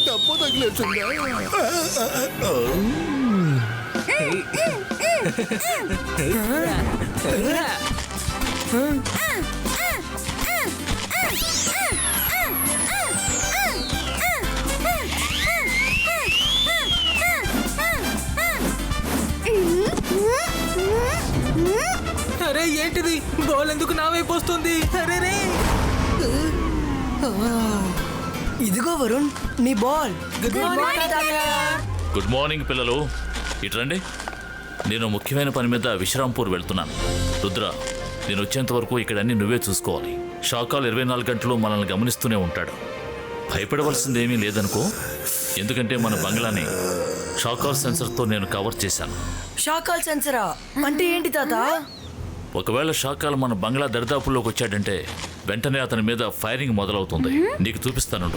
తప్పు తగిలేసిందా? అరే ఏంటిది? బాల్ ఎందుకు నా వైపు వస్తుంది? అరే రే, ఇదిగో వరుణ్, నీ బాల్. గుడ్ మార్నింగ్ తాతయ్య. గుడ్ మార్నింగ్ పిల్లలు, ఇట్రండి. నేను ముఖ్యమైన పని మీద విశ్రాంపూర్ వెళ్తున్నాను. రుద్ర, నేను వచ్చేంత వరకు ఇక్కడ అన్ని నువ్వే చూసుకోవాలి. షాకాల్ 24 గంటలు మనల్ని గమనిస్తూనే ఉంటాడు. భయపడవలసిందేమీ లేదనుకో, ఎందుకంటే మన బంగ్లాని షాకాల్ సెన్సర్తో నేను కవర్ చేశాను. షాకాల్ సెన్సరా అంటే ఏంటి తాత? ఒకవేళ షాకాల్ మన బంగ్లా దరిదాపుల్లోకి వచ్చాడంటే వెంటనే అతని మీద ఫైరింగ్ మొదలవుతుంది. నీకు చూపిస్తాను.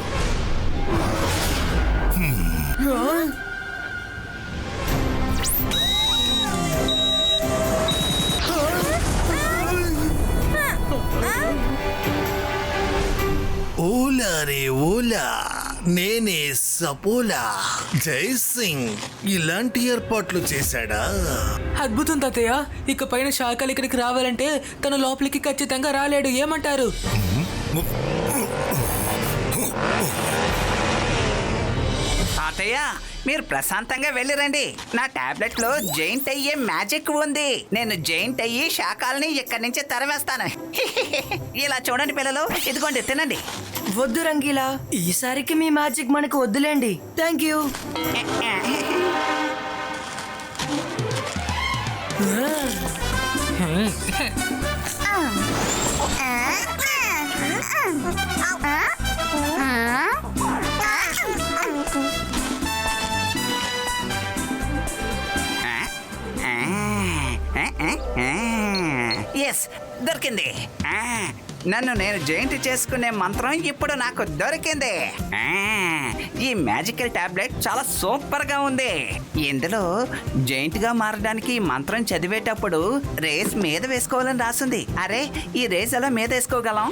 ఓలా రే ఓలా, నేనే సపోలా. జై సింగ్ ఇలాంటి ఏర్పాట్లు చేశాడా? అద్భుతం తాతయ్య. ఇక పైన షాకాల్ ఇక్కడికి రావాలంటే తన లోపలికి ఖచ్చితంగా రాలేడు. ఏమంటారు? తాతయ్య, మీరు ప్రశాంతంగా వెళ్ళిరండి. నా టాబ్లెట్ లో జైంట్ అయ్యే మ్యాజిక్ ఉంది. నేను జైంట్ అయ్యి శాఖల్ని ఇక్కడి నుంచి తరివేస్తాను. ఇలా చూడండి పిల్లలు, ఇదిగోండి తినండి. వద్దు రంగీలా, ఈసారికి మీ మ్యాజిక్ మనకు వద్దులేండి. Thank you. ఎస్, దొరికింది. నన్ను నేను జైంట్ చేసుకునే మంత్రం ఇప్పుడు నాకు దొరికింది. ఈ మ్యాజికల్ టాబ్లెట్ చాలా సూపర్ గా ఉంది. ఇందులో జైంట్ గా మారడానికి ఈ మంత్రం చదివేటప్పుడు రేస్ మీద వేసుకోవాలని రాసింది. అరే, ఈ రేస్ ఎలా మీద వేసుకోగలం?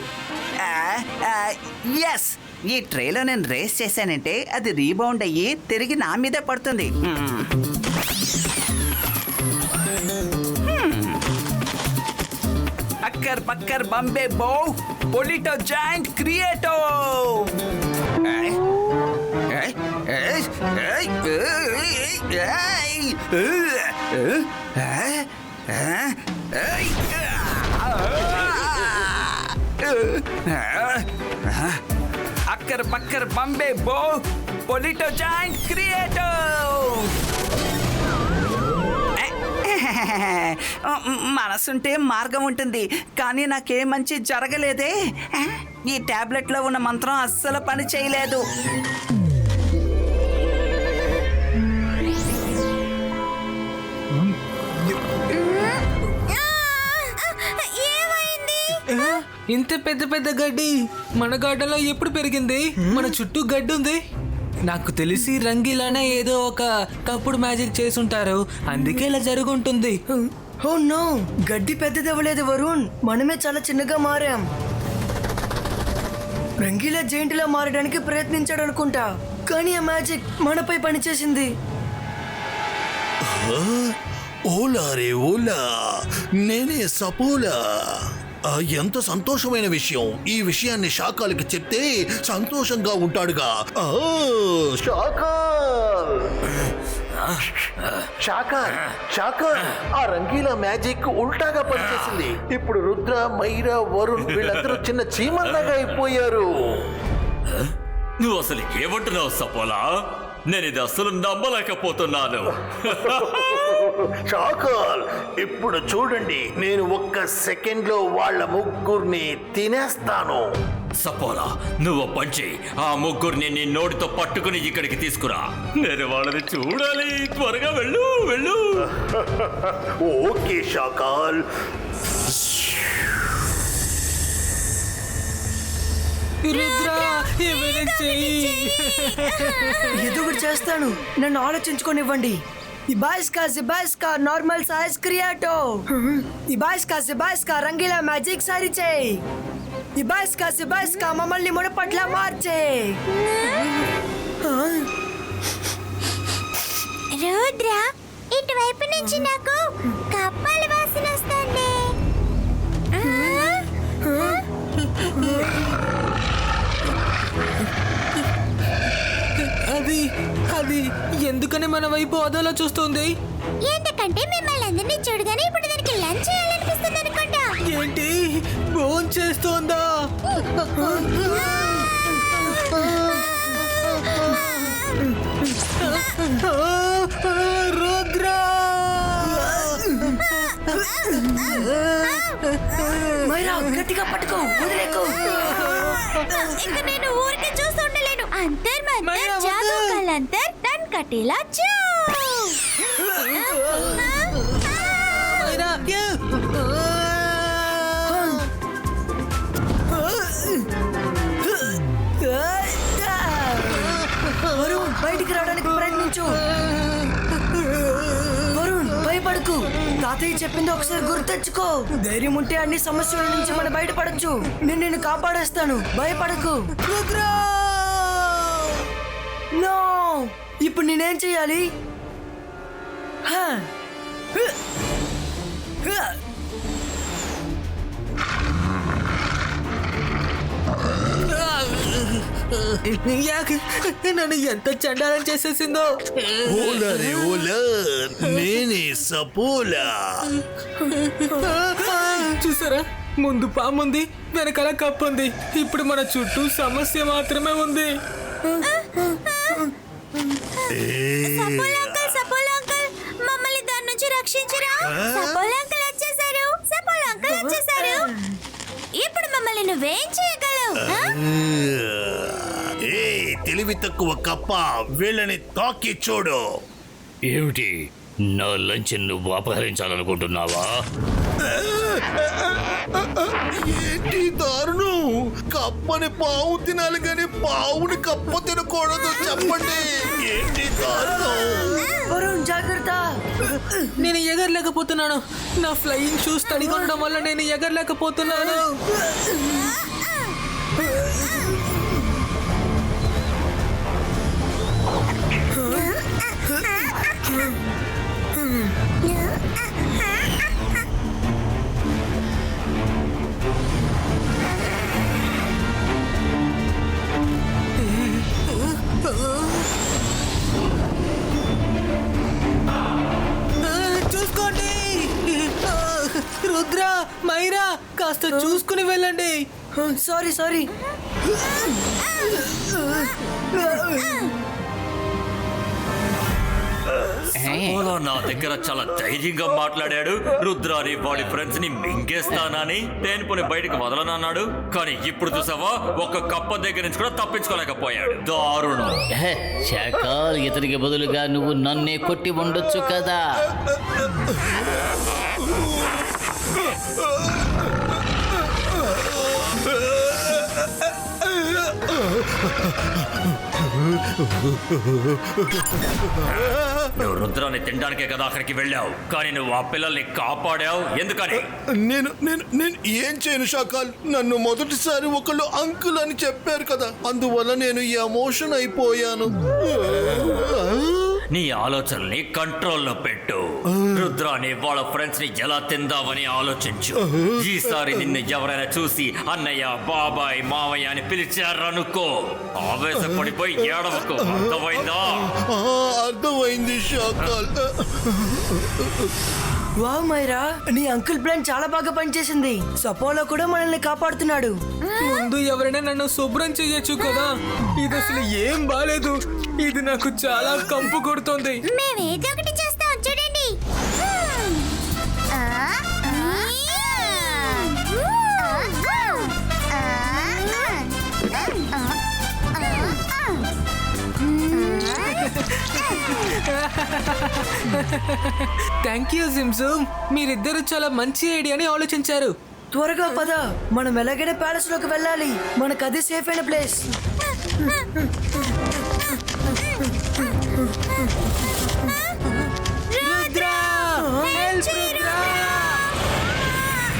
ఎస్, ఈ ట్రేలో నేను రేస్ చేశానంటే అది రీబౌండ్ అయ్యి తిరిగి నా మీదే పడుతుంది. అక్కర్ పక్కర్ బంబే బో పొలిటో జాయింట్ క్రియేటో. అక్కర్ పక్కర్ బంబే బో పొలిటో జాయింట్ క్రియేటో. మనసుంటే మార్గం ఉంటుంది, కానీ నాకే మంచి జరగలేదే. ఈ టాబ్లెట్లో ఉన్న మంత్రం అస్సలు పని చేయలేదు. ఇంత పెద్ద పెద్ద గడ్డి మన గార్డెన్లో ఎప్పుడు పెరిగింది? మన చుట్టూ గడ్డి ఉంది. నాకు తెలిసి రంగీలానే ఏదో ఒక తప్పుడు మ్యాజిక్ చేసుంటారు, అందుకే ఇలా జరుగుంటుంది. ఓ నో, గడ్డి పెద్దదవ్వలేదు వరుణ్, మనమే చాలా చిన్నగా మారాం. రంగీలా జైంట్లా మారడానికి ప్రయత్నించాడు అనుకుంటా, కానీ ఆ మ్యాజిక్ మనపై పనిచేసింది. ఓలా రే ఓలా, నేనే సపోలా. ఎంత సంతోషమైన విషయం. ఈ విషయాన్ని షాకాల్కి చెప్తే సంతోషంగా ఉంటాడుగా. షాకాల్, ఆ రంగీలా మ్యాజిక్ ఉల్టాగా పనిచేసింది. ఇప్పుడు రుద్ర, మైరా, వరుణ్ వీళ్ళందరూ చిన్న చీమల్లాగా అయిపోయారు. నువ్వు అసలు ఏమంటున్నావు సపోలా? నేను ఇది అసలు నమ్మలేకపోతున్నాను. షాకాల్, ఇప్పుడు చూడండి, నేను ఒక్క సెకండ్ లో వాళ్ళ ముగ్గురిని తినేస్తాను. సపోలా, నువ్వు పంచి ఆ ముగ్గురిని నీ నోటితో పట్టుకుని ఇక్కడికి తీసుకురా. నేను వాళ్ళని చూడాలి. త్వరగా వెళ్ళు వెళ్ళు. ఓకే షాకాల్. ఏదో ఒకటి చేస్తాను, నన్ను ఆలోచించుకోనివ్వండి. ఇబాయిస్కా నార్మల్ సైజ్ క్రియేటో. ఇబాయిస్కా రంగీలా మ్యాజిక్ సారీ చేయి. ఇబాయిస్కా మమ్మల్ని మునపట్ల మార్చే రుద్ర, ఇటువైపు నుంచి నాకు కప్పల వాసన వస్తుంది. అది ఎందుకని మన వైపు అదోలా చూస్తుంది? ఎందుకంటే మిమ్మల్ని అందరినీ చూడగానే ఇప్పుడు దానికి లంచ్ చేయాలనిపిస్తుంది అనుకుంటా. ఏంటి ఫోన్ చేస్తోందా? రుద్ర! మైరా గట్టిగా పట్టుకో, వదిలేకు. ఇక నేను ఊరికే చూస్తూ ఉండలేను. అంతర్ మైరా, మంతర్ వద్దు. జాదు కలంతర్ టన్ కటిలా చూ. మైరా, వరుణ్ బయటికి రావడానికి ప్రయత్నించు. వరుణ్ భయపడకు, తాతయ్య చెప్పింది ఒకసారి గుర్తెచ్చుకో. ధైర్యం ఉంటే అన్ని సమస్యల నుంచి మనం బయటపడచ్చు. నేను కాపాడేస్తాను, భయపడకు. నో, ఇప్పుడు నేనేం చెయ్యాలి? హా. నన్ను ఎంత చండాలం చేసేసిందో. ఓలరే ఓలా, నేనే సపోలా. చూసారా, ముందు పాముంది, వెనకాల కప్పుంది. ఇప్పుడు మన చుట్టూ సమస్య మాత్రమే ఉంది. సపోలా అంకుల్, మమ్మల్ని దాని నుంచి రక్షించరా. సపోలా అంకుల్ వచ్చేసారు. ఇప్పుడు మమ్మల్ని నువ్వేం చేయగలవు? ఏ తెలివి తక్కువ కప్ప, వీళ్ళని తాకి చూడు. ఏమిటి, నా లంచ్ నువ్వు అపహరించాలనుకుంటున్నావా? ఏంటి దారుణం? కప్పని పావు తినాలి కానీ పావుని కప్ప తినకూడదు. చెప్పండి, ఏంటి దారుణం? వరుణ్ జాగ్రత్త. నేను ఎగరలేకపోతున్నాను. నా ఫ్లయింగ్ షూస్ తడిగా ఉండడం వల్ల నేను ఎగరలేకపోతున్నాను. చూసుకోండి రుద్ర, మైరా, కాస్త చూసుకుని వెళ్ళండి. సారీ. సపోలా నా దగ్గర చాలా ధైర్యంగా మాట్లాడాడు. రుద్రాని వాడి ఫ్రెండ్స్ ని మింగేస్తానని, తేనుపుని బయటకు వదలనన్నాడు. కానీ ఇప్పుడు చూసావా, ఒక కప్ప దగ్గర నుంచి కూడా తప్పించుకోలేకపోయాడు. దారుణం. శాఖల్, ఇతనికి బదులుగా నువ్వు నన్నే కొట్టి ఉండొచ్చు కదా. నువ్వు రుద్రాన్ని తినడానికే కదా అక్కడికి వెళ్ళావు, కానీ నువ్వు ఆ పిల్లల్ని కాపాడావు. ఎందుకని? నేను ఏం చేయను షాకాల్. నన్ను మొదటిసారి ఒకళ్ళు అంకుల్ అని చెప్పారు కదా, అందువల్ల నేను ఎమోషన్ అయిపోయాను. నీ ఆలోచనల్ని కంట్రోల్లో పెట్టు. రుద్రాన్ని వాళ్ళ ఫ్రెండ్స్ ని ఎలా తిందామని ఆలోచించు. ఈసారి నిన్ను ఎవరైనా చూసి అన్నయ్య, బాబాయ్, మావయ్య అని పిలిచారనుకో, ఆవేశపడిపోయి ఏడవకు. అర్థమైందా? అర్థమైంది షాకాల్. వావ్ మైరా, నీ అంకుల్ ప్లాన్ చాలా బాగా పనిచేసింది. సపోలా కూడా మనల్ని కాపాడుతున్నాడు. ముందు ఎవరైనా నన్ను శుభ్రం చెయ్యొచ్చు కదా. ఇది అసలు ఏం బాలేదు. ఇది నాకు చాలా కంపు కొడుతోంది. మేమేదో ఒకటి చేస్తాం, చూడండి. థ్యాంక్ యూ జిమ్జూమ్, మీరిద్దరు చాలా మంచి ఐడియాని ఆలోచించారు. త్వరగా పద, మనం ఎలాగైనా ప్యాలెస్ లోకి వెళ్ళాలి. మనకు అది సేఫ్ అయిన ప్లేస్.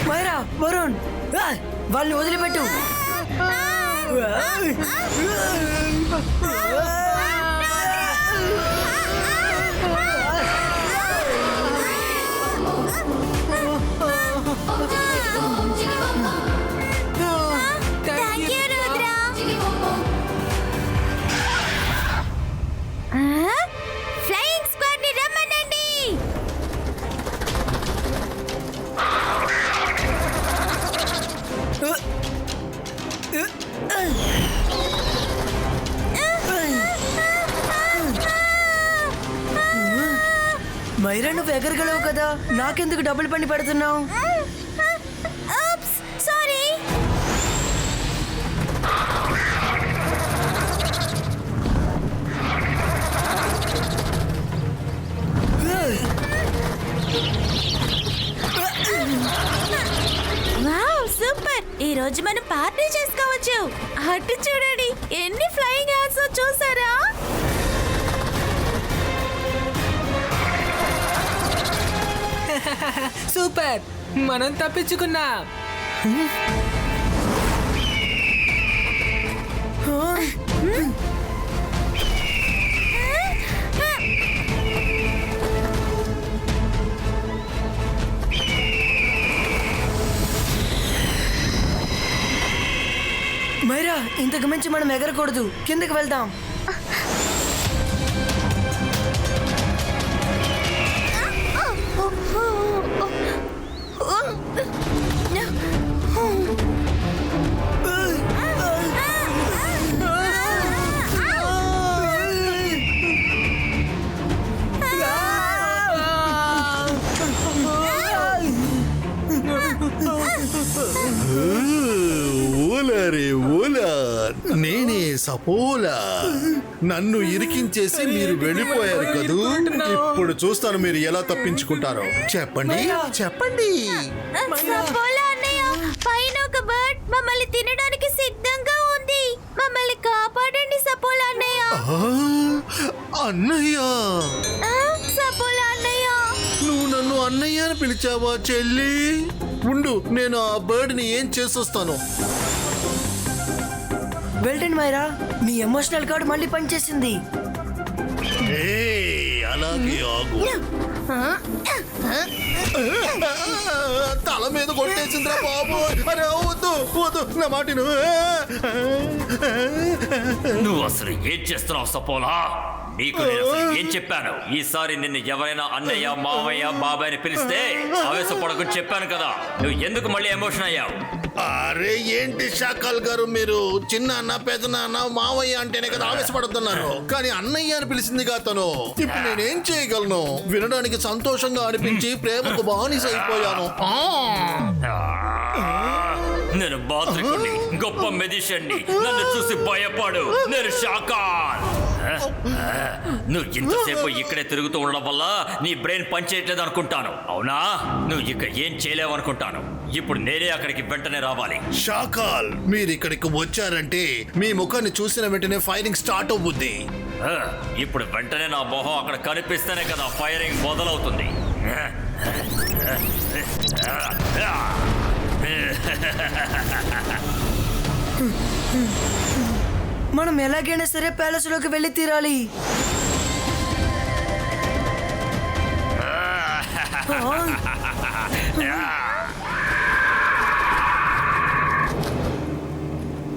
మైరా, వరుణ్, వాళ్ళని వదిలిపెట్టు. Thank you Rudra. Flying squad ని రమ్మనండి. మైరా నువ్వు ఎగరగలవు కదా, నాకెందుకు డబుల్ పని పెడుతున్నావు? సారీ. Wow super. ఈ రోజు మనం పార్టీ చేసుకోవచ్చు. అటు చూడండి, ఎన్ని ఫ్లయింగ్ హార్స్ చూసారా? సూపర్, మనం తప్పించుకున్నాం. మైరా, ఇంతకు మించి మనం ఎగరకూడదు. కిందకి వెళ్దాం. ఓలా రే ఓలా, నేనే సపోలా. నన్ను ఇరికించేసి మీరు వెళ్ళిపోయారు కదూ. ఇప్పుడు చూస్తాను మీరు ఎలా తప్పించుకుంటారో. చెప్పండి చెప్పండి. సపోలా అన్నయ్య, పైన ఒక బర్డ్ మమ్మల్ని తినడానికి సిద్ధంగా ఉంది. మమ్మల్ని కాపాడండి సపోలా అన్నయ్య. అన్నయ్య, సపోలా అన్నయ్య. నువ్వు నన్ను అన్నయ్య అని పిలిచావా చెల్లి? ఉండు, నేను ఆ బర్డ్ ని ఏం చేసొస్తాను. వెళ్ళండి మైరా, నీ ఎమోషనల్ కార్డ్ మళ్ళీ పనిచేసింది. అలాగే ఆగు. తల మీద కొట్టేసిందిరా బాబు. అరే వద్దు వద్దు, నా మాటిను. నువ్వు అసలు ఏం చేస్తున్నావు సపోలా? నీకు నేను అసలు ఏం చెప్పాను? ఈసారి నిన్ను ఎవరైనా అన్నయ్య, మామయ్య, బాబాయ్ అని పిలిస్తే ఆవేశపడకు చెప్పాను కదా. నువ్వు ఎందుకు మళ్ళీ ఎమోషన్ అయ్యావు? అరే ఏంటి షాకాల్ గారు, మీరు చిన్న అన్న పెద్ద నాన్న మావయ్య అంటేనే కదా ఆవేశపడుతున్నారు. కానీ అన్నయ్య అని పిలిచిందిగా తను. ఇప్పుడు నేనేం చేయగలను? వినడానికి సంతోషంగా అనిపించి ప్రేమకు బానిస అయిపోయాను. నేను బాత్రికుణ్ణి, గొప్ప మెజిషియన్ని. నన్ను చూసి భయపడు. నేను షాకాల్. నువ్వు ఇంతసేపు ఇక్కడే తిరుగుతూ ఉండడం వల్ల నీ బ్రెయిన్ పనిచేయట్లేదు అనుకుంటాను. అవునా? నువ్వు ఇక ఏం చేయలేవు అనుకుంటాను. ఇప్పుడు నేనే అక్కడికి వెంటనే రావాలి. షాకాల్, మీరు ఇక్కడికి వచ్చారంటే మీ ముఖాన్ని చూసిన వెంటనే ఫైరింగ్ స్టార్ట్ అవుతుంది. ఇప్పుడు వెంటనే నా మొహం అక్కడ కనిపిస్తేనే కదా ఫైరింగ్ మొదలవుతుంది. మనం ఎలాగైనా సరే ప్యాలెస్ లోకి వెళ్ళి తీరాలి.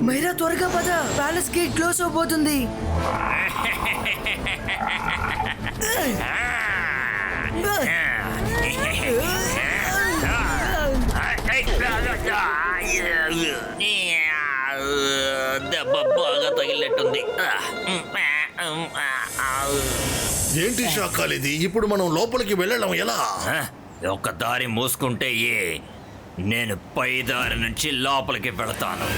మైరా త్వరగా పద, ప్యాలెస్ గేట్ క్లోజ్ అవబోతుంది. దెబ్బ బాగా తగిలినట్టుంది. ఏంటి షాకాల్ ఇది? ఇప్పుడు మనం లోపలికి వెళ్ళడం ఎలా? ఒక దారి మూసుకుంటే నేను పై దారి నుంచి లోపలికి వెళతాను.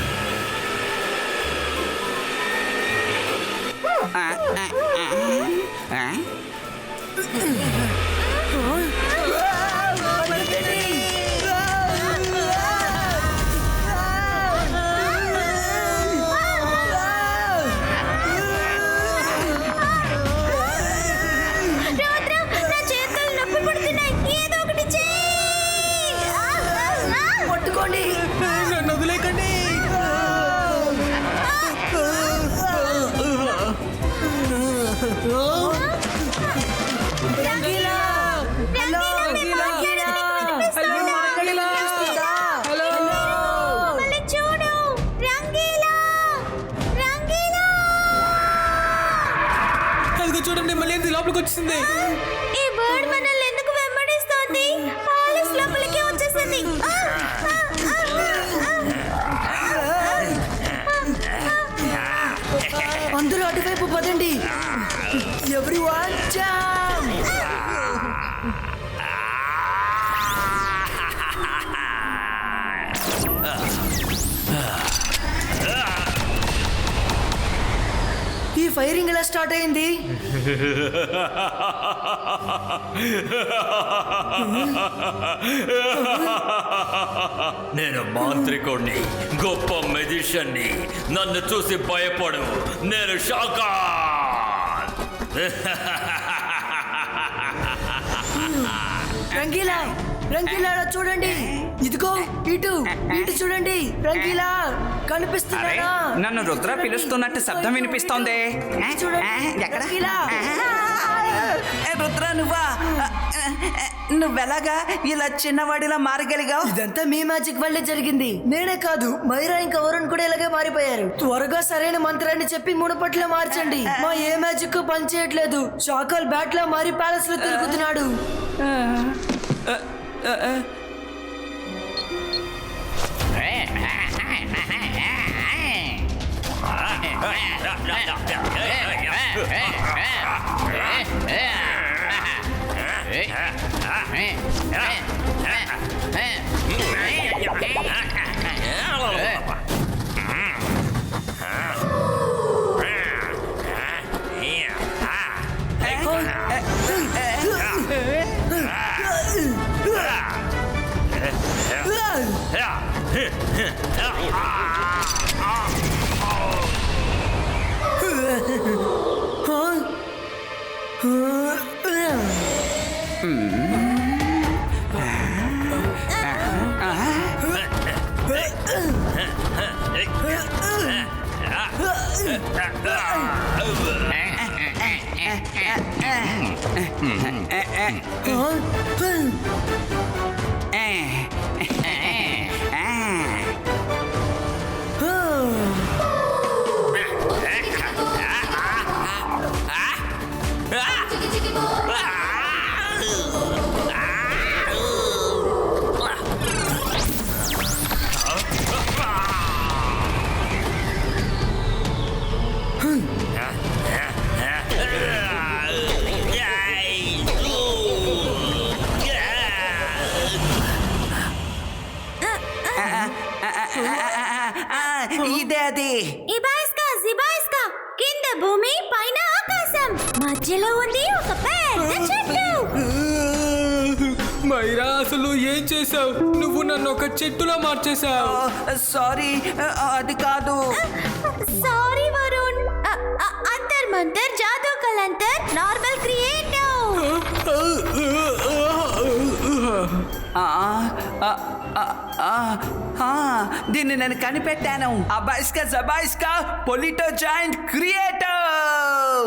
పట్టుకోండి. నన్ను వదిలేకండి. లోపలికి వచ్చింది. ఈ బర్డ్ మనల్ని ఎందుకు వెంబడిస్తోంది? పాలిస్ లోపలికి వచ్చేసింది. అందరూ అటువైపు పదండి. Everyone jump. ఈ ఫైరింగ్ ఎలా స్టార్ట్ అయింది? నేను మాంత్రికుడిని, గొప్ప మెజిషియన్ని. నన్ను చూసి భయపడు, నేను షాకా. రంగీలా, రంగీలా చూడండి. ఇదిగో ఇటు ఇటు చూడండి. రంగీలా కనిపిస్తున్నాడా? నన్ను రుద్ర పిలుస్తున్నట్టు శబ్దం వినిపిస్తోంది. ఎక్కడ? రుద్ర నువ్వా? నువ్వెలాగా ఇలా చిన్నవాడిలా మారగలిగావు? ఇదంతా మీ మ్యాజిక్ వల్లే జరిగింది. నేనే కాదు, మైరా ఇంకా వరుణ్ కూడా ఇలాగే మారిపోయారు. త్వరగా సరైన మంత్రాన్ని చెప్పి మునుపట్ల మార్చండి. మా ఏ మ్యాజిక్ పని చేయట్లేదు. షాకల్ బ్యాట్ లా మారి ప్యాలెస్ లో తిరుగుతున్నాడు. ఇదే అది. ఇబాయిస్కా జిబాయిస్కా, కింద భూమి పైన ఆకాశం, మధ్యలో ఉంది ఒక పెద్ద చెట్టు. మైరా, అసలు ఏం చేసావు? నువ్వు నన్ను ఒక చెట్టులా మార్చేశావు. సారీ, అది కాదు. సారీ వరుణ్. అంతర్ మంతర్ జాదూ కలంతర్ నార్మల్ క్రియేటివ్. దీన్ని నేను కనిపెట్టాను. అబాయిస్కా జబాయిస్కా పొలిటో జాయింట్ క్రియేటివ్.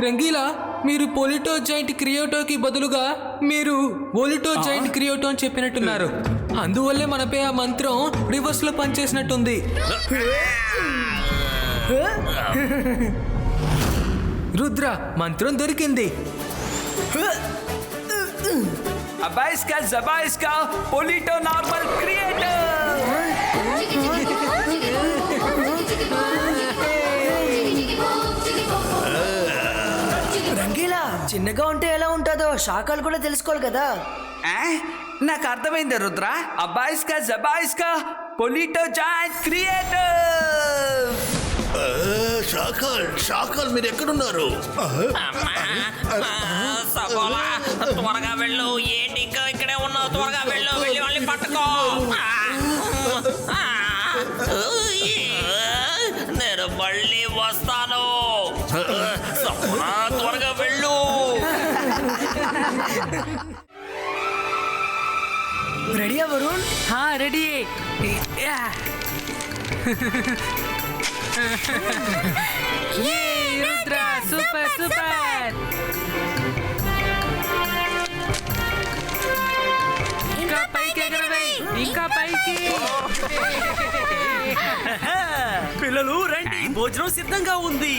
రంగీలా, మీరు పొలిటో జాయింట్ క్రియోటోకి బదులుగా మీరు ఒలిటో జాయింట్ క్రియోటో అని చెప్పినట్టున్నారు. అందువల్లే మనపై ఆ మంత్రం రివర్స్ లో పనిచేసినట్టుంది. రుద్ర, మంత్రం దొరికింది. అబాయిస్కా జబాయిస్కా పొలిటో నార్మల్ క్రియేటివ్. రంగీలా, చిన్నగా ఉంటే ఎలా ఉంటుందో శాఖలు కూడా తెలుసుకోవాలి కదా. నాకు అర్థమైంది రుద్ర. అబాయిస్కా జబాయిస్కా పొలిటో జాయింట్ క్రియేటివ్. షాకల్, షాకల్ మీరు ఎక్కడున్నారు? త్వరగా వెళ్ళు. ఏంటి ఇంకా ఇక్కడే ఉన్నావు? త్వరగా వెళ్ళు, వెళ్ళి వాళ్ళని పట్టుకో. నేను మళ్ళీ వస్తాను. త్వరగా వెళ్ళు. రెడీయా Varun? Ready. Rudra, super super. ఇంకా పైకి ఎగరవై, ఇంకా పైకి. పిల్లలు రండి, భోజనం సిద్ధంగా ఉంది.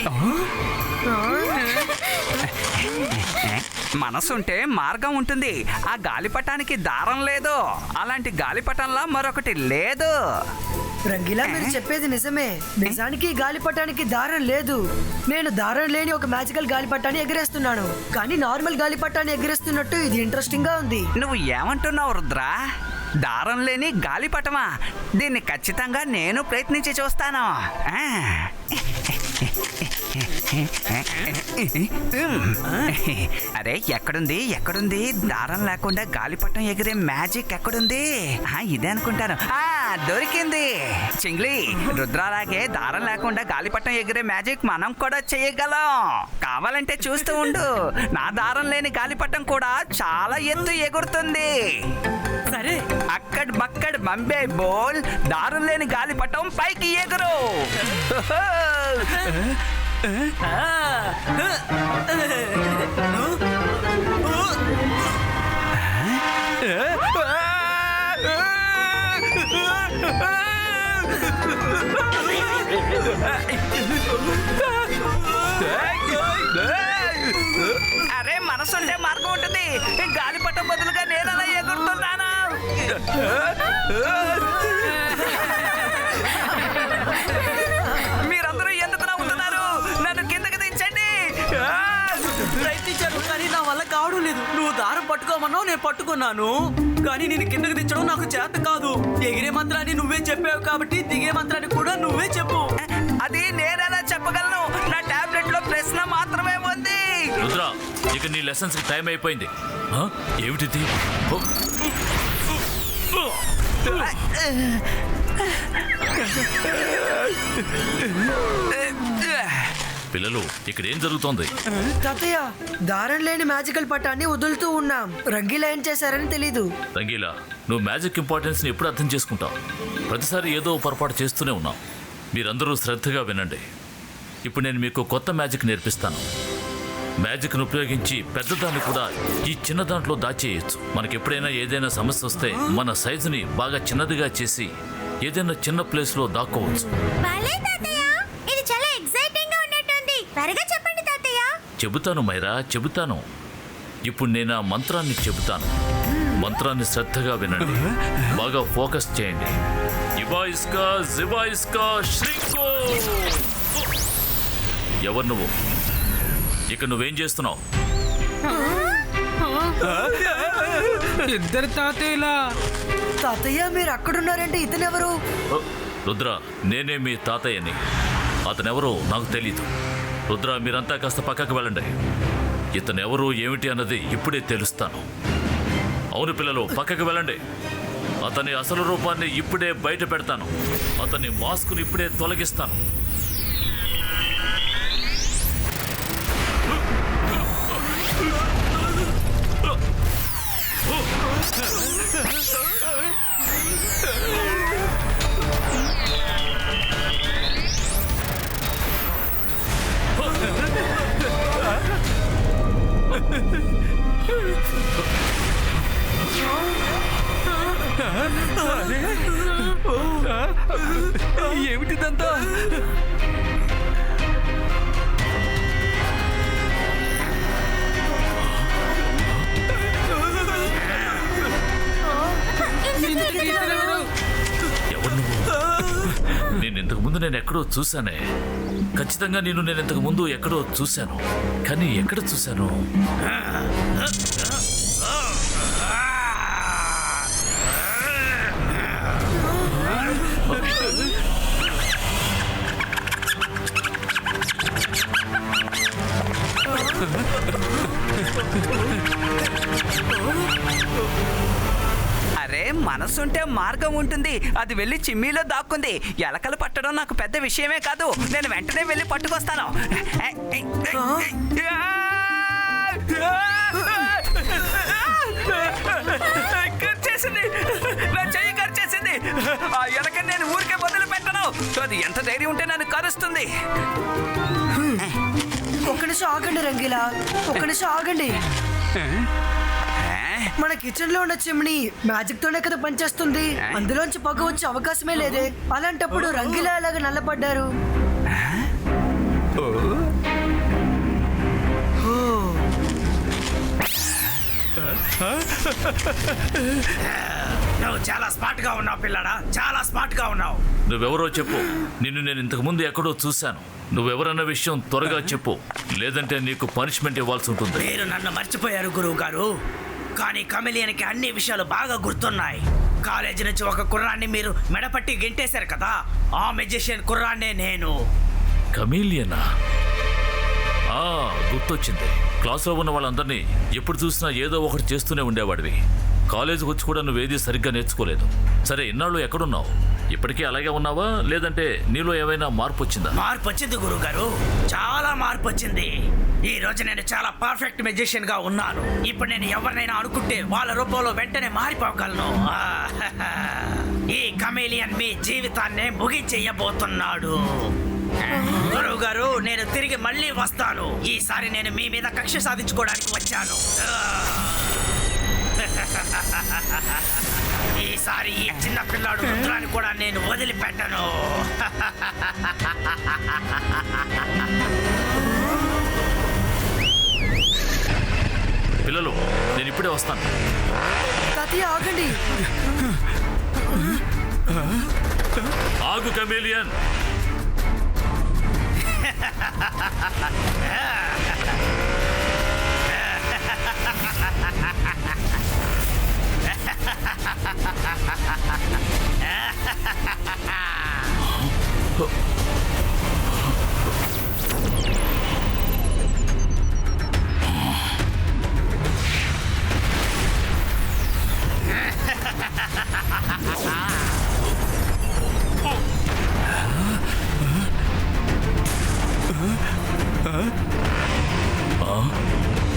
మనసుంటే మార్గం ఉంటుంది. ఆ గాలిపటానికి దారం లేదు, అలాంటి గాలిపటంలా మరొకటి లేదు. రంగిలా మీరు చెప్పేది నిజమే. నిజానికి ఈ గాలిపటానికి దారం లేదు. నేను దారం లేని ఒక మ్యాజికల్ గాలిపటాన్ని ఎగరేస్తున్నాను, కానీ నార్మల్ గాలిపటాన్ని ఎగరేస్తున్నట్టు ఇది ఇంట్రెస్టింగ్ గా ఉంది. నువ్వు ఏమంటున్నావు రుద్రా? దారం లేని గాలిపటమా? దీన్ని ఖచ్చితంగా నేను ప్రయత్నించి చూస్తాను. అరే ఎక్కడుంది ఎక్కడుంది దారం లేకుండా గాలిపటం ఎగిరే మ్యాజిక్ ఎక్కడుంది? ఇదే అనుకుంటాను. దొరికింది. చింగ్లీ, రుద్రాలాగే దారం లేకుండా గాలిపటం ఎగిరే మ్యాజిక్ మనం కూడా చేయగలం. కావాలంటే చూస్తూ ఉండు. నా దారం లేని గాలిపటం కూడా చాలా ఎత్తు ఎగురుతుంది. సరే, అక్కడ్ బక్కడ్ బంబే బోల్, దారం లేని గాలిపటం పైకి ఎగురు. అరే మనసుంటే మార్గం ఉంటుంది. గాలిపటం బదులుగా నేను అలా ఎగురుతున్నాను. మీరందరూ ఎందుకు నవ్వుతున్నారు? నన్ను కిందకి దించండి. ప్రయత్నించాను కానీ నా వల్ల కావడం లేదు. నువ్వు దారం పట్టుకోమన్నావు, నేను పట్టుకున్నాను, కానీ నేను కిందకి దించడం నాకు చేత కాదు. ఎగిరే మంత్రాన్ని నువ్వే చెప్పావు కాబట్టి దిగే మంత్రాన్ని కూడా నువ్వే చెప్పు. అది నేనెలా చెప్పగలను? నా టాబ్లెట్ లో ప్రశ్న మాత్రమే ఉంది. రుద్రా, ఇక నీ లెసన్స్ టైం అయిపోయింది. ఏమిటిది? పిల్లలు, ఇక్కడ ఏం జరుగుతోంది? తాతయ్య, దారం లేని మ్యాజికల్ పటాన్ని వదులుతూ ఉన్నాం. రంగిలా ఏం చేశారని తెలీదు. రంగీలా, నువ్వు మ్యాజిక్ ఇంపార్టెన్స్ ని ఎప్పుడు అర్థం చేసుకుంటావు? ప్రతిసారి ఏదో పొరపాటు చేస్తూనే ఉన్నావు. మీరందరూ శ్రద్ధగా వినండి. ఇప్పుడు నేను మీకు కొత్త మ్యాజిక్ నేర్పిస్తాను. మ్యాజిక్ను ఉపయోగించి పెద్దదాన్ని కూడా ఈ చిన్న దాంట్లో దాచేయచ్చు. మనకి ఎప్పుడైనా ఏదైనా సమస్య వస్తే మన సైజుని బాగా చిన్నదిగా చేసి ఏదైనా చిన్న ప్లేస్లో దాక్కోవచ్చు. ఇది చాలా ఎక్సైటింగ్ గా ఉన్నట్టుంది. త్వరగా చెప్పండి తాతయ్య. చెబుతాను మైరా, చెబుతాను. ఇప్పుడు నేను ఆ మంత్రాన్ని చెబుతాను. మంత్రాన్ని శ్రద్ధగా వినండి, బాగా ఫోకస్ చేయండి. ఇవాయిస్కా జివాయిస్కా శ్రీకో. ఎవరు నువ్వు? ఇక నువ్వేం చేస్తున్నావు? ఇద్దరు తాతయ్యలా. తాతయ్య, మీరు అక్కడున్నారంటే ఇతనెవరు? రుద్ర, నేనే మీ తాతయ్యని. అతనెవరో నాకు తెలీదు. రుద్ర, మీరంతా కాస్త పక్కకు వెళ్ళండి. ఇతనెవరు ఏమిటి అన్నది ఇప్పుడే తెలుస్తాను. అవును పిల్లలు, పక్కకు వెళ్ళండి. అతని అసలు రూపాన్ని ఇప్పుడే బయట పెడతాను. అతని మాస్కుని ఇప్పుడే తొలగిస్తాను. ఏమిటిదంతా? ఎవరు నువ్వు? నేను ఇంతకు ముందు ఎక్కడో చూశానే. ఖచ్చితంగా నేను ఇంతకు ముందు ఎక్కడో చూశాను, కానీ ఎక్కడ చూశాను? అరే మనసుంటే మార్గం ఉంటుంది. అది వెళ్ళి చిమ్మీలో దాక్కుంది. ఎలకలు పట్టడం నాకు పెద్ద విషయమే కాదు. నేను వెంటనే వెళ్ళి పట్టుకొస్తాను. కరిచేసింది, నా చెయ్యి కరిచేసింది. ఆ ఎలకని నేను ఊరికే వదిలి పెట్టను. అది ఎంత ధైర్యం ఉంటే నన్ను కరుస్తుంది. ఒక్క నిమిషం ఆగండి రంగీలా, ఒక్క నిమిషం ఆగండి. మన కిచెన్ లో ఉన్న చిమ్ని మ్యాజిక్ తోనే కదా పనిచేస్తుంది. అందులోంచి పొగ వచ్చే అవకాశమే లేదే. అలాంటప్పుడు రంగిలా ఎలాగ నల్లపడ్డారు? నువ్వు చాలా స్మార్ట్ గా ఉన్నావు పిల్లడా, చాలా స్మార్ట్ గా ఉన్నావు. నువ్వెవరో చెప్పు. నిన్ను నేను ఇంతకు ముందు ఎక్కడో చూశాను. నువ్వెవరన్న విషయం త్వరగా చెప్పు, లేదంటే నీకు పనిష్మెంట్ ఇవ్వాల్సి ఉంటుంది. మీరు నన్ను మర్చిపోయారు గురువు గారు, కానీ కమెలియన్కి అన్ని విషయాలు బాగా గుర్తున్నాయి. కాలేజీ నుంచి ఒక కుర్రాన్ని మీరు మెడపట్టి గెంటేశారు కదా, ఆ మెజిషియన్ కుర్రాన్నే నేను. కమీలియనా? గుర్తొచ్చింది. క్లాస్లో ఉన్న వాళ్ళందరినీ ఎప్పుడు చూసినా ఏదో ఒకటి చేస్తూనే ఉండేవాడివి. కాలేజీకి వచ్చి కూడా నువ్వేది సరిగ్గా నేర్చుకోలేదు. సరే, ఇన్నాళ్ళు ఎక్కడున్నావు? ఇప్పటికీ అలాగే ఉన్నావా, లేదంటే నీలో ఏమైనా మార్పు వచ్చిందా? మార్పు వచ్చింది గురువు గారు, చాలా మార్పు వచ్చింది. ఈ రోజు నేను చాలా పర్ఫెక్ట్ మెజిషియన్ గా ఉన్నాను. ఇప్పుడు నేను ఎవరినైనా అనుకుంటే వాళ్ళ రూపంలో వెంటనే మారిపోగలను. ఈ కమేలియన్ మీ జీవితాన్నే ముగించేయబోతున్నాడు. గురువు గారు, నేను తిరిగి మళ్ళీ వస్తాను. ఈసారి నేను మీ మీద కక్ష సాధించుకోవడానికి వచ్చాను. ఈసారి ఈ చిన్న పిల్లాడు రుద్రాన్ని కూడా నేను వదిలిపెట్టను. పిల్లలు, నేను ఇప్పుడే వస్తాను. తాతయ్య ఆగండి. ఆగు కమేలియన్.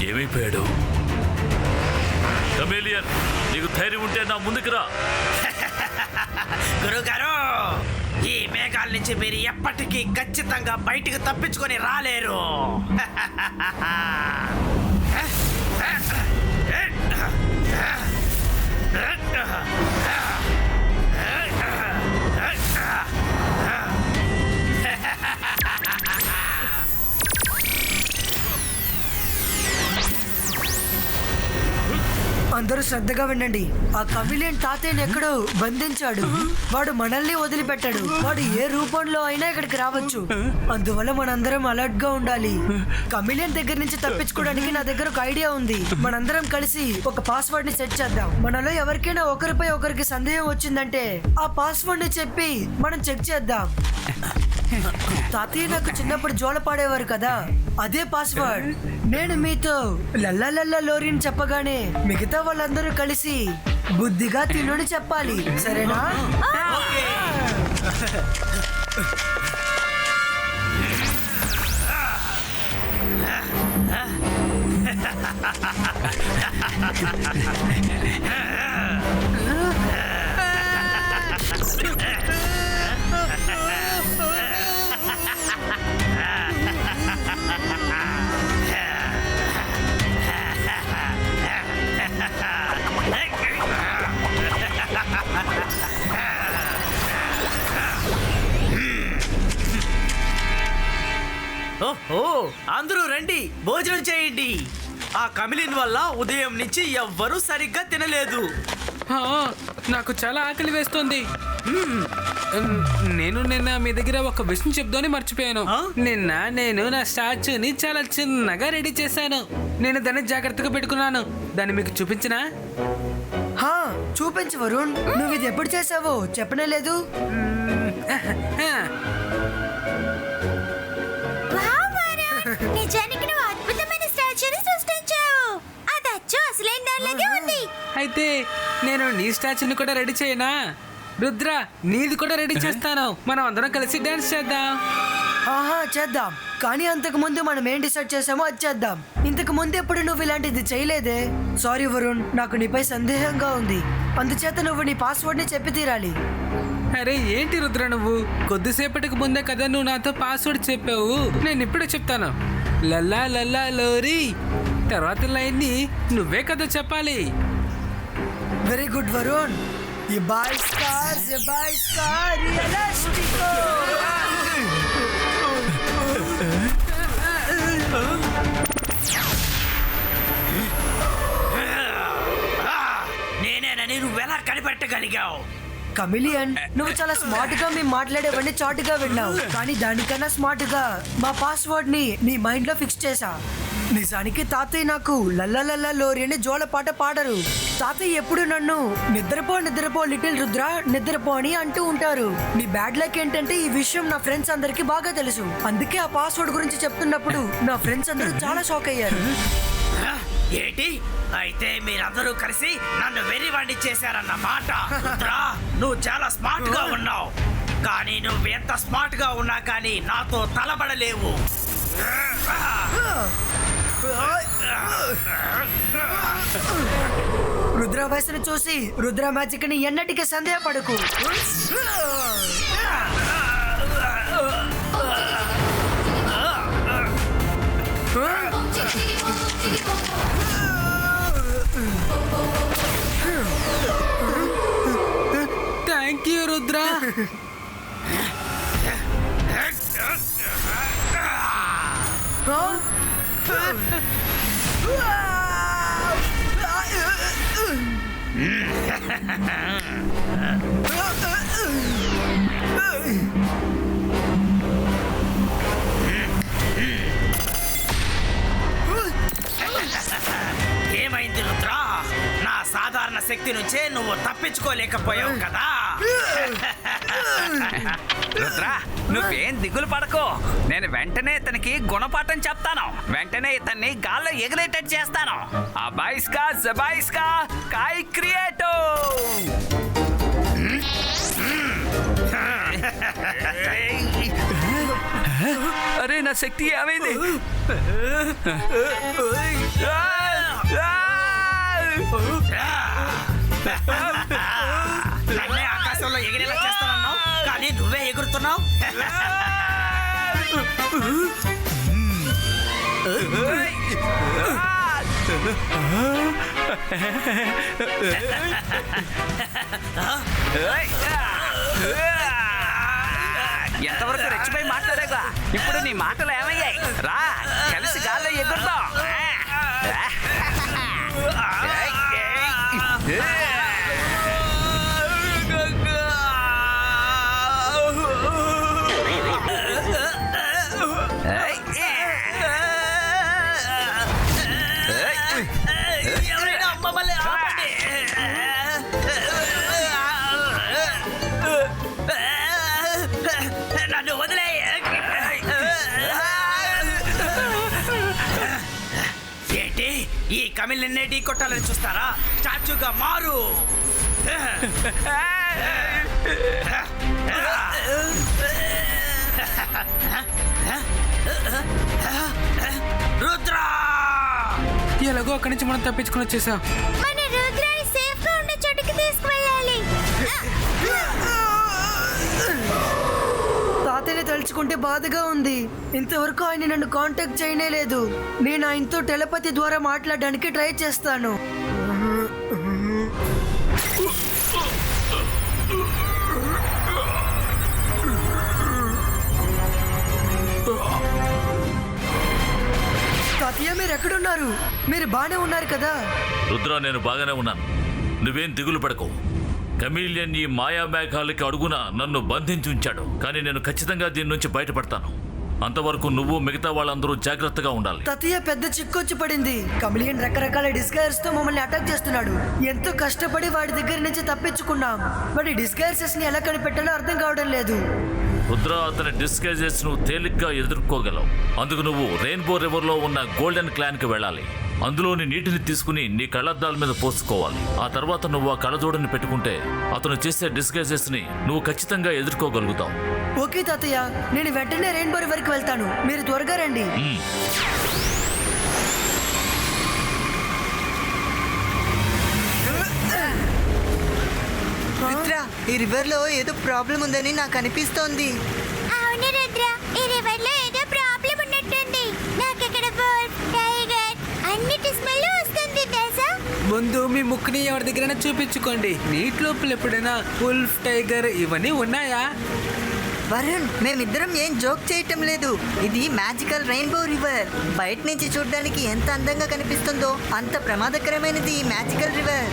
ఏమైపోయాడు? కమేలియన్, నీకు ధైర్యం ఉంటే నా ముందుకు రా. గురుగారు, ఈ మేఘాల నుంచి మీరు ఎప్పటికీ ఖచ్చితంగా బయటికి తప్పించుకొని రాలేరు. అందరూ శ్రద్ధగా వినండి. ఆ కమిలియన్ తాతయ్యని ఎక్కడో బంధించాడు. వాడు మనల్ని వదిలిపెట్టాడు. వాడు ఏ రూపంలో అయినా ఇక్కడికి రావచ్చు. అందువల్ల మనందరం అలర్ట్ గా ఉండాలి. కమిలియన్ దగ్గర నుంచి తప్పించుకోవడానికి నా దగ్గర ఒక ఐడియా ఉంది. మనందరం కలిసి ఒక పాస్వర్డ్ ని సెట్ చేద్దాం. మనలో ఎవరికైనా ఒకరిపై ఒకరికి సందేహం వచ్చిందంటే ఆ పాస్వర్డ్ ని చెప్పి మనం చెక్ చేద్దాం. తాతయ్య నాకు చిన్నప్పుడు జోల పాడేవారు కదా, అదే పాస్వర్డ్. నేను మీతో లల్లా లోరీని చెప్పగానే మిగతా వాళ్ళందరూ కలిసి బుద్ధిగా తినుని చెప్పాలి, సరేనా? ఓహో, అందరూ రండి, భోజనం చేయండి. ఆ కమిలిన్ వల్ల ఉదయం నుంచి ఎవ్వరూ సరిగ్గా తినలేదు. నాకు చాలా ఆకలి వేస్తుంది. నేను నిన్న మీ దగ్గర ఒక విషయం చెప్దామని మర్చిపోయాను. నిన్న నేను నా స్టాచ్యూని చాలా చిన్నగా రెడీ చేశాను. నేను దాన్ని జాగ్రత్తగా పెట్టుకున్నాను. దాన్ని మీకు చూపించినా? చూపించు వరుణ్. నువ్వు ఇది ఎప్పుడు చేసావో చెప్పనే లేదు. నిజానికి నువ్వు అద్భుతమైన స్టాచ్యూని సృష్టించావు. అది అచ్చు అసలైన దానిలాగే ఉంది. అయితే నేను నీ స్టాచ్యూని కూడా రెడీ చేయనా? రుద్ర, నీది కూడా రెడీ చేస్తాను. మనం అందరం కలిసి డాన్స్ చేద్దాం. చేద్దాం. కానీ అంతకు ముందు మనం ఏం డిసైడ్ చేసామో అది చేద్దాం. ఇంతకు ముందు ఎప్పుడు నువ్వు ఇలాంటిది చేయలేదే. సారీ వరుణ్, నాకు నీపై సందేహంగా ఉంది. అందుచేత నువ్వు నీ పాస్వర్డ్ ని చెప్పి తీరాలి. అరే ఏంటి రుద్ర, నువ్వు కొద్దిసేపటికి ముందే కదా నువ్వు నాతో పాస్వర్డ్ చెప్పావు. నేను ఇప్పుడే చెప్తాను. లల్లా లల్లా లోరీ. తర్వాత లైన్ని నువ్వే కదా చెప్పాలి. Very good Varun. ఈ బాయ్ స్కార్ రియలిస్టికో. నేనేనని నువ్వెలా కనిపెట్టగలిగావు? కమిలియన్, నువ్వు చాలా స్మార్ట్ గా మేము మాట్లాడేవన్నీ చాటుగా విన్నావు, కానీ దానికన్నా స్మార్ట్ గా మా పాస్వర్డ్ ని నీ మైండ్ లో ఫిక్స్ చేసా. నిజానికి తాతయ్య నాకు లల్లలల్ల లోరి అని జోల పాట పాడరు. తాతయ్య ఎప్పుడు నన్ను నిద్రపో లిటిల్ రుద్ర నిద్రపో అని అంటూ ఉంటారు. నీ బ్యాడ్ లక్ ఏంటంటే ఈ విషయం నా ఫ్రెండ్స్ అందరికి బాగా తెలుసు. అందుకే ఆ పాస్వర్డ్ గురించి చెప్తున్నప్పుడు నా ఫ్రెండ్స్ అందరూ చాలా షాక్ అయ్యారు. ఏంటి? అయితే మీరందరూ కలిసి నన్ను వెర్రివాణ్ణి చేశారన్న మాట. రుద్రా, నువ్వు చాలా స్మార్ట్ గా ఉన్నావు, కానీ నువ్వు ఎంత స్మార్ట్ గా ఉన్నా కానీ నాతో తలబడలేవు. రుద్ర వయసును చూసి రుద్ర మ్యాజిక్ ని ఎన్నటికీ సందేహపడకు. Thank you Rudra. ఏమైంది రుద్ర? నా సాధారణ శక్తి నుంచే నువ్వు తప్పించుకోలేకపోయావు కదా. రుద్ర, నువ్వేం దిగులు పడకు. నేను వెంటనే ఇతనికి గుణపాఠం చెప్తాను. వెంటనే ఇతన్ని గాల్లో ఎగిరేటట్టు చేస్తాను. అబాయిస్కా జబాయిస్కా కాయ్ క్రియేటో. అరే, నా శక్తి ఏమైంది? నన్నే ఆకాశంలో ఎగిరేలా చేస్తానన్నావు, కానీ నువ్వే ఎగురుతున్నావు. ఎంతవరకు రెచ్చిపోయి మాట్లాడేగా? ఇప్పుడు నీ మాటలు ఏమయ్యాయి? రా, కలిసి గాల్లో ఎగురుతాం. ఎవరైనా మమ్మల్ని ఆపండి. నన్ను వదిలే. ఏంటి, ఈ కమిల్ని ఢీ కొట్టాలని చూస్తారా? స్టాచ్యూగా మారు. రుద్రా, ఎలాగో అక్కడి నుంచి మనం తప్పించుకుని వచ్చేసాం. మన రుద్రాని సేఫ్ గా ఉండే చోటుకి తీసుకువెళ్ళాలి. తాతయ్యని తలుచుకుంటే బాధగా ఉంది. ఇంతవరకు ఆయన నన్ను కాంటాక్ట్ చేయనే లేదు. నేను ఆయనతో టెలిపతి ద్వారా మాట్లాడడానికి ట్రై చేస్తాను. తాతయ్య, మీరు ఎక్కడున్నారు? మీరు బానే ఉన్నారు కదా? రుద్ర, నేను బాగానే ఉన్నాను. నువ్వేం దిగులు పడకు. కమీలియన్ ఈ మాయా మేఘాలకి అడుగున నన్ను బంధించి ఉంచాడు, కానీ నేను ఖచ్చితంగా దీని నుంచి బయటపడతాను. అంతవరకు నువ్వు మిగతా వాళ్ళందరూ జాగ్రత్తగా ఉండాలి. తాతయ్య, పెద్ద చిక్కొచ్చి పడింది. కమిలియన్ రకరకాల డిస్గైర్స్ తో మమ్మల్ని అటాక్ చేస్తున్నాడు. ఎంతో కష్టపడి వాడి దగ్గర నుంచి తప్పించుకున్నాం. వాడి డిస్గైర్సెస్ ని ఎలా కనిపెట్టాలో అర్థం కావడం లేదు. రుద్ర, అతని డిస్గైజెస్ నువ్వు తేలిగ్గా ఎదుర్కోగలవు. అందుకు నువ్వు రెయిన్బో రివర్ లో ఉన్న గోల్డెన్ క్లాన్ కి వెళ్ళాలి. అందులోని నీటిని తీసుకుని నీ కళ్ళద్దాల మీద పోసుకోవాలి. ఆ తర్వాత నువ్వు ఆ కళ్ళజోడుని పెట్టుకుంటే అతను చేసే డిస్గైజెస్ ని నువ్వు ఖచ్చితంగా ఎదుర్కోగలుగుతావు. ఓకే తాతయ్య, నేను వెంటనే రెయిన్బో రివర్కి వెళ్తాను. మీరు త్వరగా రండి. ఈ రివర్ లో ఏదో ప్రాబ్లం ఉందని నాకు అనిపిస్తోంది. అవును రుద్ర, ఈ రివర్ లో ఏదో ప్రాబ్లం ఉన్నట్టుంది. నాకు ఇక్కడ బర్డ్, టైగర్ అన్నిటి స్మెల్ వస్తుంది తెలుసా? ముందు మీ ముక్కుని ఎవరి దగ్గరైనా చూపించుకోండి. నీటి లోపల ఎప్పుడైనా ఉల్ఫ్, టైగర్ ఇవన్నీ ఉన్నాయా? వరుణ్, మేమిద్దరం ఏం జోక్ చేయటం లేదు. ఇది మ్యాజికల్ రెయిన్బో రివర్. బయట నుంచి చూడడానికి ఎంత అందంగా కనిపిస్తుందో అంత ప్రమాదకరమైనది ఈ మ్యాజికల్ రివర్.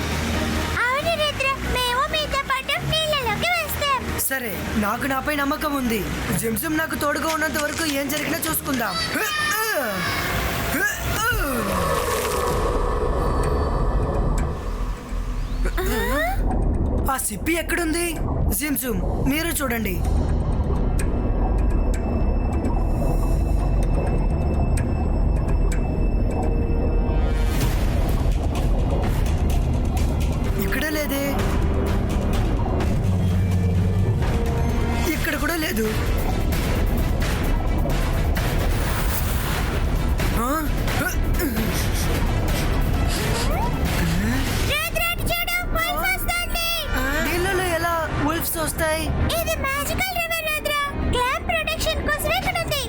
అవును రుద్ర, మేము మీతో పాటు నీళ్ళలోకి వేస్తాం. సరే, నాకు నాపై నమ్మకం ఉంది. జిమ్జిమ్ నాకు తోడుగా ఉన్నంత వరకు ఏం జరిగినా చూసుకుందాం. ఆ సిప్పి ఎక్కడుంది? జిమ్జిమ్, మీరు చూడండి. ఇక్కడ లేదే, ఇక్కడ కూడా లేదు. నీళ్ళలో ఎలా వుల్ఫ్స్ వస్తాయి? ఇది magical river Rudra. Clamp protection కోసం ఇక్కడ ఉంది.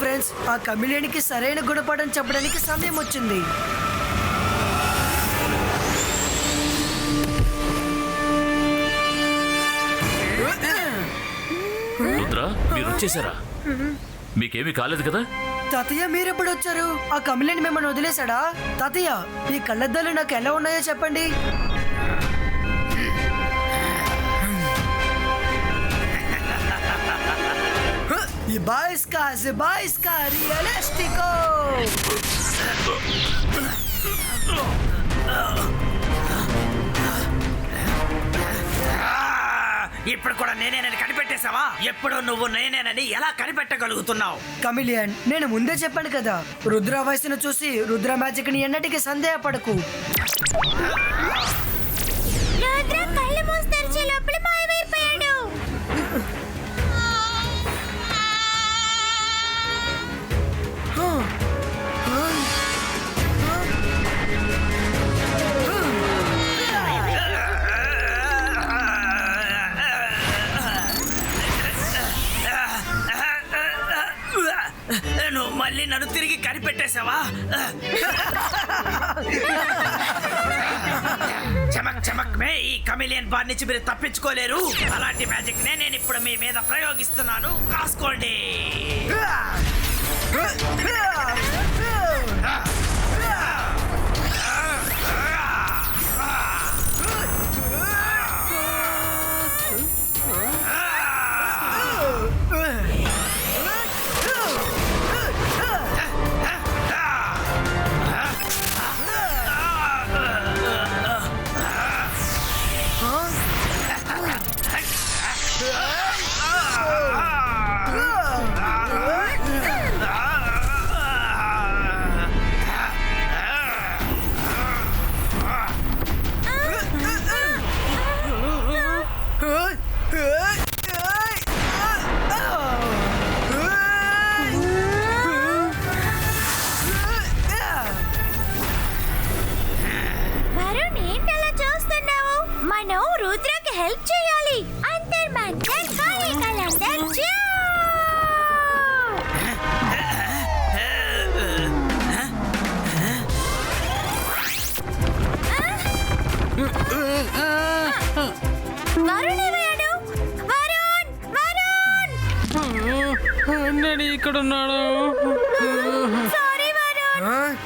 ఫ్రెండ్స్, ఆ కమిలియన్కి సరైన గుణపాఠం చెప్పడానికి సమయం వచ్చింది. రుద్ర, మీరు వచ్చేసారా? మీకేమీ కాలేదు కదా? తాతయ్య, మీరెప్పుడు వచ్చారు? ఆ కమిలియన్ మిమ్మల్ని వదిలేశాడా? తాతయ్య, ఈ కళ్ళద్దాలు నాకు ఎలా ఉన్నాయో చెప్పండి. Zibaiska Realistico! ఇప్పుడు కూడా నేనేనని కనిపెట్టేశావా? ఎప్పుడు నువ్వు నేనేనని ఎలా కనిపెట్టగలుగుతున్నావు? కమిలియన్, నేను ముందే చెప్పాను కదా, రుద్ర వయసును చూసి రుద్ర మ్యాజిక్ ని ఎన్నటికీ సందేహపడకు. రుద్ర కళ్ళు మూసి తెరిచే లోపల మాయమైపోయాడు. నువ్వు మళ్ళీ నన్ను తిరిగి కనిపెట్టేశావా? చమక్ చమక్ మే ఈ కమిలియన్ బార్ నుంచి మీరు తప్పించుకోలేరు. అలాంటి మ్యాజిక్ నే నేను ఇప్పుడు మీ మీద ప్రయోగిస్తున్నాను. కాసుకోండి. వరుణ్ ఏమయ్యాడు? వరుణ్! వరుణ్! అన్నని ఇక్కడ ఉన్నాడు. సారీ వరుణ్.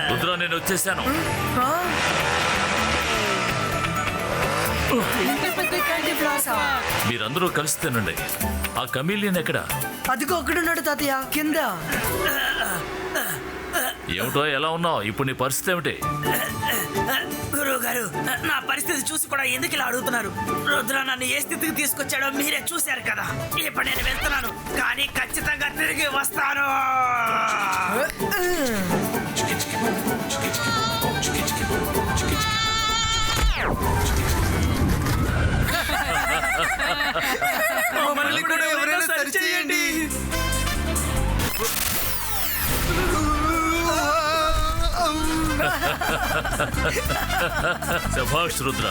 రుద్ర నేను వచ్చేసాను. మీరందరూ కలిసి తినండి. ఆ కమీలియన్ ఎక్కడ? అదిగో అక్కడున్నాడు తాతయ్య, కింద. ఏమిటో ఎలా ఉన్నావు? ఇప్పుడు నీ పరిస్థితి ఏమిటి? గురువు గారు, నా పరిస్థితి చూసి కూడా ఎందుకు ఇలా అడుగుతున్నారు? రుద్ర నన్ను ఏ స్థితికి తీసుకొచ్చాడో మీరే చూశారు కదా. ఇప్పుడు నేను వెళ్తున్నాను, కానీ ఖచ్చితంగా తిరిగి వస్తాను. మమ్మల్ని కూడా ఎవరైనా సరి చేయండి. శభాష్ రుద్ర.